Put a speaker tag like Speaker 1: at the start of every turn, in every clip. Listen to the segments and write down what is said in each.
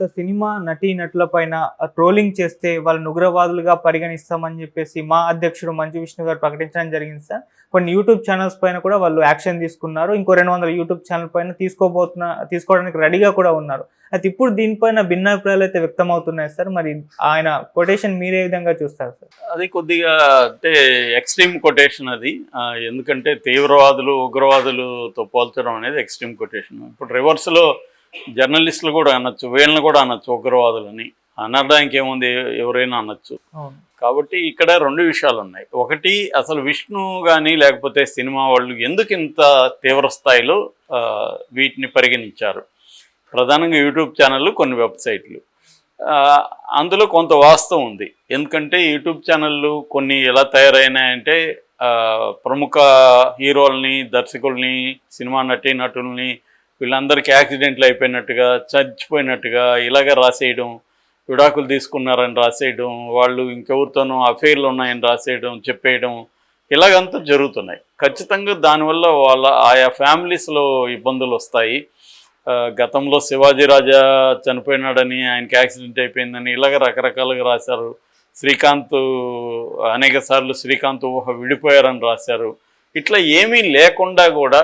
Speaker 1: Cinema నటీనటుల పైన trolling చేస్తే వాళ్ళని ఉగ్రవాదులుగా పరిగణిస్తామని చెప్పేసి మా అధ్యక్షుడు మంచు విష్ణు గారు ప్రకటించడం జరిగింది సార్. కొన్ని యూట్యూబ్ ఛానల్స్ పైన కూడా వాళ్ళు యాక్షన్ తీసుకున్నారు. ఇంకో 200 యూట్యూబ్ ఛానల్ పైన తీసుకోవడానికి రెడీగా కూడా ఉన్నారు. అయితే ఇప్పుడు దీనిపైన భిన్నాభిప్రాయాలు అయితే వ్యక్తం అవుతున్నాయి సార్. మరి ఆయన కొటేషన్ మీరే విధంగా చూస్తారు సార్?
Speaker 2: అది కొద్దిగా అంటే ఎక్స్ట్రీమ్ కొటేషన్ అది. ఎందుకంటే తీవ్రవాదులు ఉగ్రవాదులతో పోల్చడం అనేది ఎక్స్ట్రీమ్ కొటేషన్. ఇప్పుడు రివర్స్లో జర్నలిస్టులు కూడా అనొచ్చు, వీళ్ళని కూడా అనొచ్చు ఉగ్రవాదులని. అనడానికి ఏముంది, ఎవరైనా అనొచ్చు. కాబట్టి ఇక్కడ 2 విషయాలు ఉన్నాయి. ఒకటి, అసలు విష్ణు కానీ లేకపోతే సినిమా వాళ్ళు ఎందుకు ఇంత తీవ్ర స్థాయిలో వీటిని పరిగణించారు? ప్రధానంగా యూట్యూబ్ ఛానళ్ళు, కొన్ని వెబ్సైట్లు. అందులో కొంత వాస్తవం ఉంది. ఎందుకంటే యూట్యూబ్ ఛానళ్ళు కొన్ని ఎలా తయారైనాయంటే ప్రముఖ హీరోల్ని, దర్శకుల్ని, సినిమా నటీనటుల్ని వీళ్ళందరికీ యాక్సిడెంట్లు అయిపోయినట్టుగా, చచ్చిపోయినట్టుగా ఇలాగ రాసేయడం, విడాకులు తీసుకున్నారని రాసేయడం, వాళ్ళు ఇంకెవరితోనూ అఫైర్లు ఉన్నాయని రాసేయడం, చెప్పేయడం, ఇలాగంతా జరుగుతున్నాయి. ఖచ్చితంగా దానివల్ల వాళ్ళ ఆయా ఫ్యామిలీస్లో ఇబ్బందులు వస్తాయి. గతంలో శివాజీ రాజా చనిపోయినాడని, ఆయనకి యాక్సిడెంట్ అయిపోయిందని ఇలాగ రకరకాలుగా రాశారు. శ్రీకాంత్ అనేక సార్లు శ్రీకాంత్ ఊహ విడిపోయారని రాశారు. ఇట్లా ఏమీ లేకుండా కూడా,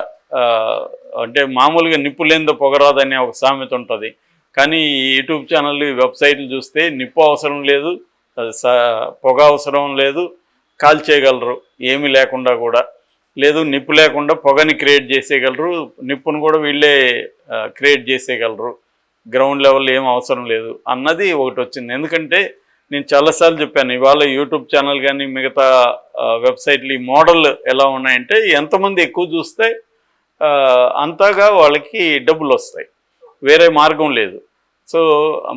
Speaker 2: అంటే మామూలుగా నిప్పు లేనిదో పొగరాదనే ఒక సామెత ఉంటుంది. కానీ ఈ యూట్యూబ్ ఛానల్, వెబ్సైట్లు చూస్తే నిప్పు అవసరం లేదు, పొగ అవసరం లేదు, కాల్ చేయగలరు ఏమీ లేకుండా కూడా. లేదు, నిప్పు లేకుండా పొగని క్రియేట్ చేసేయగలరు, నిప్పును కూడా వీళ్ళే క్రియేట్ చేసేయగలరు, గ్రౌండ్ లెవెల్ ఏం అవసరం లేదు అన్నది ఒకటి వచ్చింది. ఎందుకంటే నేను చాలాసార్లు చెప్పాను, ఇవాళ యూట్యూబ్ ఛానల్ కానీ మిగతా వెబ్సైట్లు ఈ మోడల్ ఎలా ఉన్నాయంటే, ఎంతమంది ఎక్కువ చూస్తే అంతగా వాళ్ళకి డబ్బులు వస్తాయి, వేరే మార్గం లేదు. సో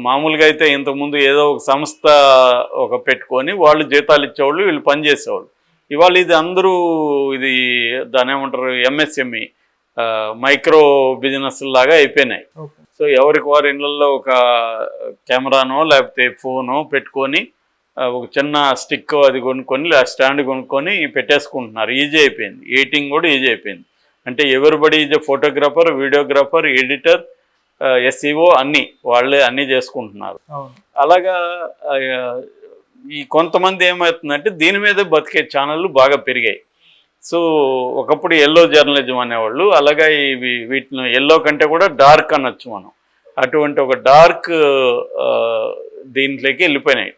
Speaker 2: మామూలుగా అయితే ఇంతకుముందు ఏదో ఒక సంస్థ పెట్టుకొని వాళ్ళు జీతాలు ఇచ్చేవాళ్ళు, వీళ్ళు పనిచేసేవాళ్ళు. ఇవాళ ఇది అందరూ ఇది దాని ఏమంటారు, ఎంఎస్ఎంఈ మైక్రో బిజినెస్ లాగా అయిపోయినాయి. సో ఎవరికి వారి ఇళ్ళల్లో ఒక కెమెరానో లేకపోతే ఫోనో పెట్టుకొని ఒక చిన్న స్టిక్ అది కొనుక్కొని, స్టాండ్ కొనుక్కొని పెట్టేసుకుంటున్నారు. ఈజీ అయిపోయింది, ఎడిటింగ్ కూడా ఈజీ అయిపోయింది. అంటే everybody is a photographer, videographer, editor, SEO అన్నీ వాళ్ళే అన్నీ చేసుకుంటున్నారు. అలాగా ఈ కొంతమంది ఏమవుతుందంటే దీని మీదే బతికే ఛానళ్ళు బాగా పెరిగాయి. సో ఒకప్పుడు ఎల్లో జర్నలిజం అనేవాళ్ళు, అలాగా వీటిని ఎల్లో కంటే కూడా డార్క్ అనొచ్చు మనం. అటువంటి ఒక డార్క్ దీంట్లోకి వెళ్ళిపోయినాయి.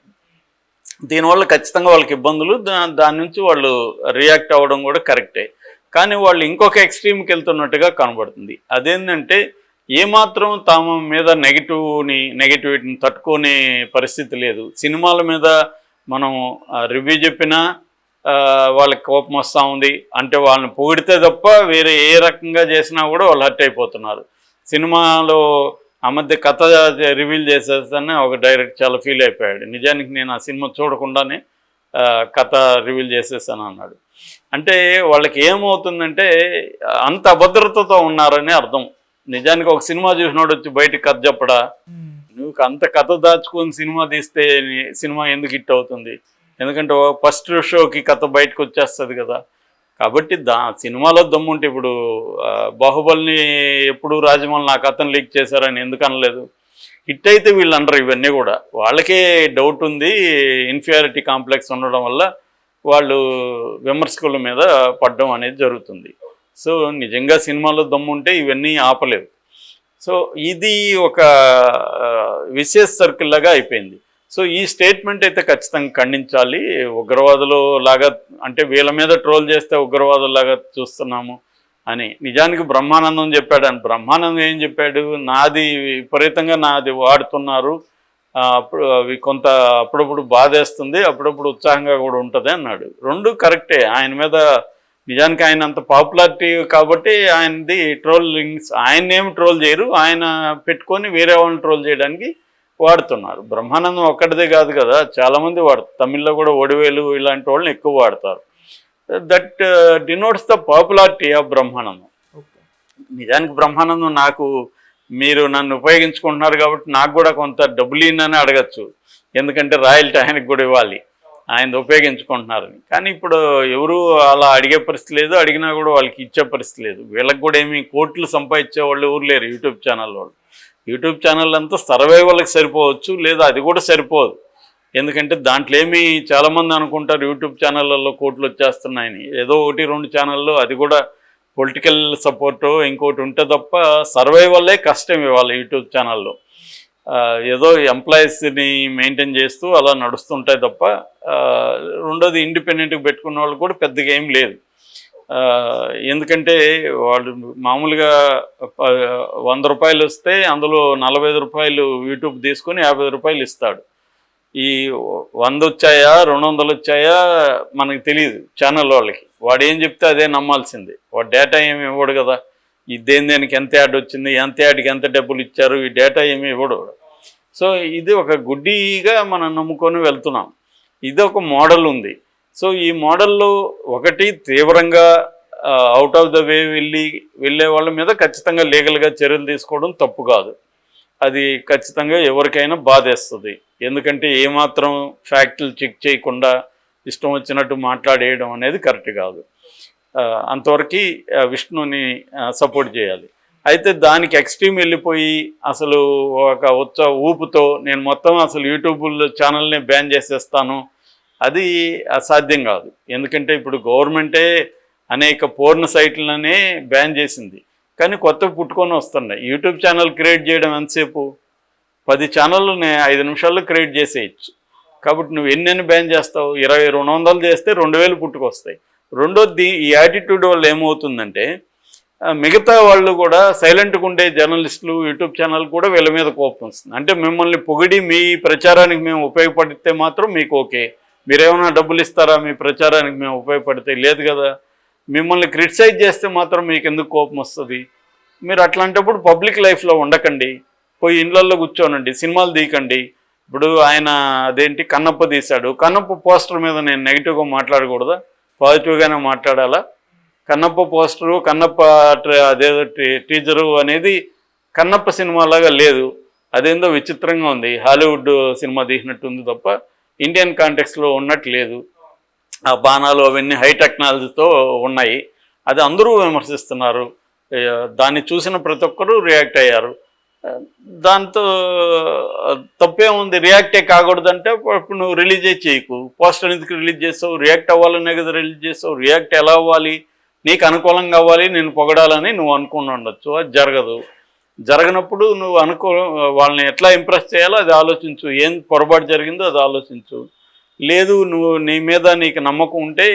Speaker 2: దీనివల్ల ఖచ్చితంగా వాళ్ళకి ఇబ్బందులు, దాని నుంచి వాళ్ళు రియాక్ట్ అవ్వడం కూడా కరెక్టే. కానీ వాళ్ళు ఇంకొక ఎక్స్ట్రీమ్కి వెళ్తున్నట్టుగా కనబడుతుంది. అదేంటంటే ఏమాత్రం తమ మీద నెగిటివిటీని తట్టుకునే పరిస్థితి లేదు. సినిమాల మీద మనం రివ్యూ చెప్పినా వాళ్ళకి కోపం వస్తూ ఉంది. అంటే వాళ్ళని పొగిడితే తప్ప వేరే ఏ రకంగా చేసినా కూడా వాళ్ళు హర్ట్ అయిపోతున్నారు. సినిమాలో ఆ మధ్య కథ రివీల్ చేసేస్తానే ఒక డైరెక్ట్ చాలా ఫీల్ అయిపోయాడు. నిజానికి నేను ఆ సినిమా చూడకుండానే కథ రివీల్ చేసేసాను అన్నాడు. అంటే వాళ్ళకి ఏమవుతుందంటే అంత అభద్రతతో ఉన్నారని అర్థం. నిజానికి ఒక సినిమా చూసినోడు వచ్చి బయటకు కథ చెప్పడా? నువ్వు అంత కథ దాచుకొని సినిమా తీస్తే సినిమా ఎందుకు హిట్ అవుతుంది? ఎందుకంటే ఫస్ట్ షోకి కథ బయటకు వచ్చేస్తుంది కదా. కాబట్టి సినిమాలో దమ్ముంటే, ఇప్పుడు బాహుబలిని ఎప్పుడు రాజమౌళి నా కథను లీక్ చేశారని ఎందుకు అనలేదు? హిట్ అయితే వీళ్ళు అనరు ఇవన్నీ కూడా. వాళ్ళకే డౌట్ ఉంది, ఇన్ఫీరియారిటీ కాంప్లెక్స్ ఉండడం వల్ల వాళ్ళు విమర్శకుల మీద పడడం అనేది జరుగుతుంది. సో నిజంగా సినిమాలో దమ్ముంటే ఇవన్నీ ఆపలేవు. సో ఇది ఒక విశేష సర్కిల్ లాగా అయిపోయింది. సో ఈ స్టేట్మెంట్ అయితే ఖచ్చితంగా ఖండించాలి. ఉగ్రవాదులు లాగా, అంటే వీళ్ళ మీద ట్రోల్ చేస్తే ఉగ్రవాదుల్లాగా చూస్తున్నాము అని. నిజానికి బ్రహ్మానందం చెప్పాడు అని. బ్రహ్మానందం ఏం చెప్పాడు? నాది విపరీతంగా నాది వాడుతున్నారు, అవి కొంత అప్పుడప్పుడు బాధేస్తుంది, అప్పుడప్పుడు ఉత్సాహంగా కూడా ఉంటుంది అన్నాడు. 2 కరెక్టే. ఆయన మీద నిజానికి ఆయన అంత పాపులారిటీ కాబట్టి ఆయనది ట్రోలింగ్స్, ఆయన్నేమి ట్రోల్ చేయరు, ఆయన పెట్టుకొని వేరే వాళ్ళని ట్రోల్ చేయడానికి వాడుతున్నారు. బ్రహ్మానందం ఒక్కటిదే కాదు కదా, చాలామంది వాడతారు. తమిళ్లో కూడా ఒడివేలు ఇలాంటి వాళ్ళని ఎక్కువ వాడతారు. That denotes the popularity of Brahmanandam. నిజానికి బ్రహ్మానందం మీరు నన్ను ఉపయోగించుకుంటున్నారు కాబట్టి నాకు కూడా కొంత డబ్బులు ఇన్నని అడగచ్చు. ఎందుకంటే రాయల్టీ ఆయనకు కూడా ఇవ్వాలి, ఆయన ఉపయోగించుకుంటున్నారని. కానీ ఇప్పుడు ఎవరు అలా అడిగే పరిస్థితి లేదు, అడిగినా కూడా వాళ్ళకి ఇచ్చే పరిస్థితి లేదు. వీళ్ళకి కూడా ఏమి కోట్లు సంపాదించే వాళ్ళు ఎవరు లేరు యూట్యూబ్ ఛానల్ వాళ్ళు. యూట్యూబ్ ఛానల్ అంతా సర్వైవల్కి సరిపోవచ్చు, లేదా అది కూడా సరిపోదు. ఎందుకంటే దాంట్లో ఏమి చాలామంది అనుకుంటారు యూట్యూబ్ ఛానళ్ళల్లో కోట్లు వచ్చేస్తున్నాయని. ఏదో 1-2 ఛానళ్ళు, అది కూడా పొలిటికల్ సపోర్టు ఇంకోటి ఉంటే తప్ప సర్వైవల్లే కష్టం ఇవాళ యూట్యూబ్ ఛానల్లో. ఏదో ఎంప్లాయీస్ని మెయింటైన్ చేస్తూ అలా నడుస్తుంటాయి తప్ప రెండోది ఇండిపెండెంట్గా పెట్టుకున్న వాళ్ళు కూడా పెద్దగా ఏం లేదు. ఎందుకంటే వాళ్ళు మామూలుగా 100 రూపాయలు వస్తే అందులో 45 రూపాయలు యూట్యూబ్ తీసుకొని 50 రూపాయలు ఇస్తాడు. ఈ 100 వచ్చాయా 200 వచ్చాయా మనకు తెలియదు ఛానల్ వాళ్ళకి. వాడు ఏం చెప్తే అదే నమ్మాల్సిందే. వాడు డేటా ఏమి ఇవ్వడు కదా, ఈ దేనికి ఎంత యాడ్ వచ్చింది, ఎంత యాడ్కి ఎంత డబ్బులు ఇచ్చారు, ఈ డేటా ఏమి ఇవ్వడు. సో ఇది ఒక గుడ్డిగా మనం నమ్ముకొని వెళ్తున్నాం. ఇది ఒక మోడల్ ఉంది. సో ఈ మోడల్లో ఒకటి తీవ్రంగా అవుట్ ఆఫ్ ద వే వెళ్ళే వాళ్ళ మీద ఖచ్చితంగా లీగల్గా చర్యలు తీసుకోవడం తప్పు కాదు. అది ఖచ్చితంగా ఎవరికైనా బాధేస్తుంది. ఎందుకంటే ఏమాత్రం ఫ్యాక్టులు చెక్ చేయకుండా ఇష్టం వచ్చినట్టు మాట్లాడేయడం అనేది కరెక్ట్ కాదు. అంతవరకు విష్ణుని సపోర్ట్ చేయాలి. అయితే దానికి ఎక్స్ట్రీమ్ వెళ్ళిపోయి అసలు ఒక ఊపుతో నేను మొత్తం అసలు యూట్యూబ్ ఛానల్ని బ్యాన్ చేసేస్తాను, అది అసాధ్యం కాదు. ఎందుకంటే ఇప్పుడు గవర్నమెంటే అనేక పోర్న్ సైట్లనే బ్యాన్ చేసింది, కానీ కొత్త పుట్టుకొని వస్తున్నాయి. యూట్యూబ్ ఛానల్ క్రియేట్ చేయడం ఎంతసేపు? 10 ఛానళ్ళు 5 నిమిషాల్లో క్రియేట్ చేసేయచ్చు. కాబట్టి నువ్వు ఎన్ని బ్యాన్ చేస్తావు? 200 చేస్తే 2000 పుట్టుకొస్తాయి. రెండోది, ఈ యాటిట్యూడ్ వల్ల ఏమవుతుందంటే మిగతా వాళ్ళు కూడా సైలెంట్గా ఉండే జర్నలిస్టులు, యూట్యూబ్ ఛానల్ కూడా వీళ్ళ మీద కోపం వస్తుంది. అంటే మిమ్మల్ని పొగిడి మీ ప్రచారానికి మేము ఉపయోగపడితే మాత్రం మీకు ఓకే, మీరేమైనా డబ్బులు ఇస్తారా మీ ప్రచారానికి మేము ఉపయోగపడితే? లేదు కదా. మిమ్మల్ని క్రిటిసైజ్ చేస్తే మాత్రం మీకు ఎందుకు కోపం వస్తుంది? మీరు అట్లాంటప్పుడు పబ్లిక్ లైఫ్లో ఉండకండి, పోయి ఇళ్ళల్లో కూర్చోనండి, సినిమాలు తీయకండి. ఇప్పుడు ఆయన అదేంటి కన్నప్ప తీశాడు, కన్నప్ప పోస్టర్ మీద నేను నెగిటివ్గా మాట్లాడకూడదా? పాజిటివ్గానే మాట్లాడాలా? కన్నప్ప పోస్టరు, కన్నప్ప అదేదో టీజరు అనేది కన్నప్ప సినిమాలాగా లేదు, అదేందో విచిత్రంగా ఉంది, హాలీవుడ్ సినిమా తీసినట్టుంది తప్ప ఇండియన్ కాంటెక్స్లో ఉన్నట్టు లేదు. ఆ బాణాలు అవన్నీ హై టెక్నాలజీతో ఉన్నాయి. అది అందరూ విమర్శిస్తున్నారు. దాన్ని చూసిన ప్రతి ఒక్కరూ రియాక్ట్ అయ్యారు. దాంతో తప్పేముంది? రియాక్టే కాకూడదంటే ఇప్పుడు నువ్వు రిలీజ్ చేయకు. పోస్టర్ ఎందుకు రిలీజ్ చేస్తావు? రియాక్ట్ అవ్వాలనే కదా రిలీజ్ చేస్తావు. రియాక్ట్ ఎలా అవ్వాలి? నీకు అనుకూలంగా అవ్వాలి, నేను పొగడాలని నువ్వు అనుకుని ఉండొచ్చు. అది జరగదు. జరగనప్పుడు నువ్వు వాళ్ళని ఎట్లా ఇంప్రెస్ చేయాలో అది ఆలోచించు. ఏం పొరపాటు జరిగిందో అది ఆలోచించు. లేదు, నువ్వు నీ మీద నీకు నమ్మకం ఉంటే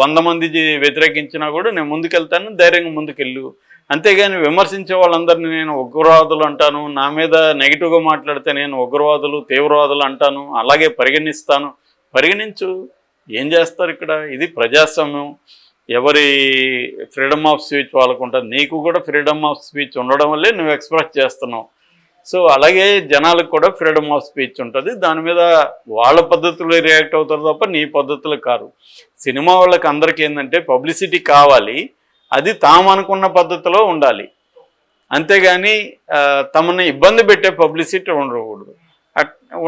Speaker 2: 100 మంది వ్యతిరేకించినా కూడా నేను ముందుకెళ్తాను, ధైర్యంగా ముందుకెళ్ళు. అంతేగాని విమర్శించే వాళ్ళందరినీ నేను ఉగ్రవాదులు అంటాను, నా మీద నెగిటివ్గా మాట్లాడితే నేను ఉగ్రవాదులు, తీవ్రవాదులు అంటాను, అలాగే పరిగణిస్తాను. పరిగణించు, ఏం చేస్తారు ఇక్కడ? ఇది ప్రజాస్వామ్యం. ఎవరి ఫ్రీడమ్ ఆఫ్ స్పీచ్ వాళ్ళకు ఉంటుంది. నీకు కూడా ఫ్రీడమ్ ఆఫ్ స్పీచ్ ఉండడం వల్లే నువ్వు ఎక్స్ప్రెస్ చేస్తున్నావు. సో అలాగే జనాలకు కూడా ఫ్రీడమ్ ఆఫ్ స్పీచ్ ఉంటుంది. దాని మీద వాళ్ళ పద్ధతులు రియాక్ట్ అవుతారు తప్ప నీ పద్ధతులు కాదు. సినిమా వాళ్ళకి అందరికీ ఏంటంటే పబ్లిసిటీ కావాలి, అది తాము అనుకున్న పద్ధతిలో ఉండాలి. అంతేగాని తమని ఇబ్బంది పెట్టే పబ్లిసిటీ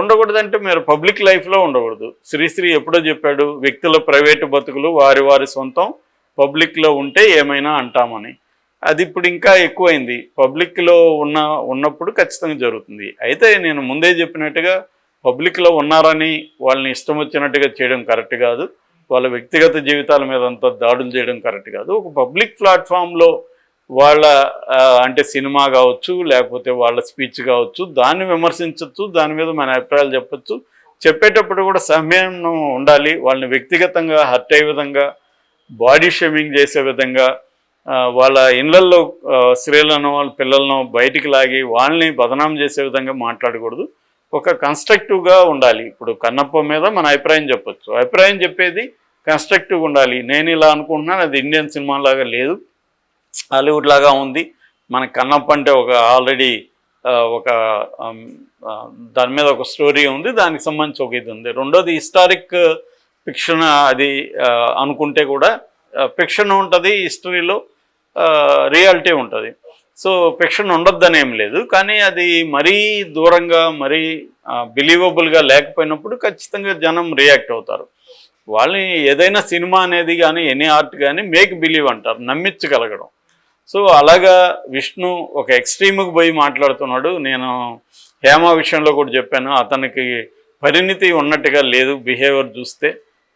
Speaker 2: ఉండకూడదంటే మీరు పబ్లిక్ లైఫ్లో ఉండకూడదు. శ్రీశ్రీ ఎప్పుడో చెప్పాడు, వ్యక్తుల ప్రైవేటు బతుకులు వారి సొంతం, పబ్లిక్లో ఉంటే ఏమైనా అంటామని. అది ఇప్పుడు ఇంకా ఎక్కువైంది. పబ్లిక్లో ఉన్నప్పుడు ఖచ్చితంగా జరుగుతుంది. అయితే నేను ముందే చెప్పినట్టుగా పబ్లిక్లో ఉన్నారని వాళ్ళని ఇష్టం వచ్చినట్టుగా చేయడం కరెక్ట్ కాదు. వాళ్ళ వ్యక్తిగత జీవితాల మీద అంతా దాడులు చేయడం కరెక్ట్ కాదు. ఒక పబ్లిక్ ప్లాట్ఫామ్లో వాళ్ళ అంటే సినిమా కావచ్చు, లేకపోతే వాళ్ళ స్పీచ్ కావచ్చు, దాన్ని విమర్శించవచ్చు, దాని మీద మన అభిప్రాయాలు చెప్పచ్చు. చెప్పేటప్పుడు కూడా సమయం ఉండాలి. వాళ్ళని వ్యక్తిగతంగా హర్ట్ అయ్యే విధంగా, బాడీ షేమింగ్ చేసే విధంగా, వాళ్ళ ఇళ్లల్లో స్త్రీలను వాళ్ళ పిల్లలను బయటికి లాగి వాళ్ళని బదనాం చేసే విధంగా మాట్లాడకూడదు. ఒక కన్స్ట్రక్టివ్గా ఉండాలి. ఇప్పుడు కన్నప్ప మీద మన అభిప్రాయం చెప్పచ్చు. అభిప్రాయం చెప్పేది కన్స్ట్రక్టివ్గా ఉండాలి. నేను ఇలా అనుకుంటున్నాను, అది ఇండియన్ సినిమా లాగా లేదు, హాలీవుడ్ లాగా ఉంది. మన కన్నప్ప అంటే ఒక ఆల్రెడీ ఒక దాని మీద ఒక స్టోరీ ఉంది, దానికి సంబంధించి ఒక ఇది ఉంది. రెండోది హిస్టారిక్ ఫిక్షన్, అది అనుకుంటే కూడా ఫిక్షన్ ఉంటుంది, హిస్టరీలో రియాలిటీ ఉంటుంది. సో ఫిక్షన్ ఉండొద్దని ఏం లేదు, కానీ అది మరీ దూరంగా మరీ బిలీవబుల్గా లేకపోయినప్పుడు ఖచ్చితంగా జనం రియాక్ట్ అవుతారు. వాళ్ళని ఏదైనా సినిమా అనేది కానీ ఎనీ ఆర్ట్ కానీ మేక్ బిలీవ్ అంటారు, నమ్మించగలగడం. సో అలాగా విష్ణు ఒక ఎక్స్ట్రీమ్కి పోయి మాట్లాడుతున్నాడు. నేను హేమ విషయంలో కూడా చెప్పాను, అతనికి పరిణితి ఉన్నట్టుగా లేదు, బిహేవియర్ చూస్తే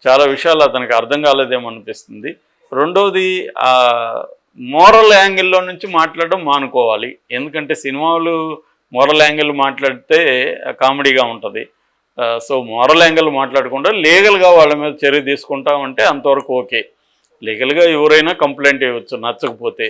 Speaker 2: చాలా విషయాలు అతనికి అర్థం కాలేదేమో అనిపిస్తుంది. రెండోది మోరల్ యాంగిల్లో నుంచి మాట్లాడడం మానుకోవాలి. ఎందుకంటే సినిమాలు మోరల్ యాంగిల్ మాట్లాడితే కామెడీగా ఉంటుంది. సో మోరల్ యాంగిల్ మాట్లాడకుండా లీగల్గా వాళ్ళ మీద చర్య తీసుకుంటామంటే అంతవరకు ఓకే. లీగల్గా ఎవరైనా కంప్లైంట్ ఇవ్వచ్చు నచ్చకపోతే.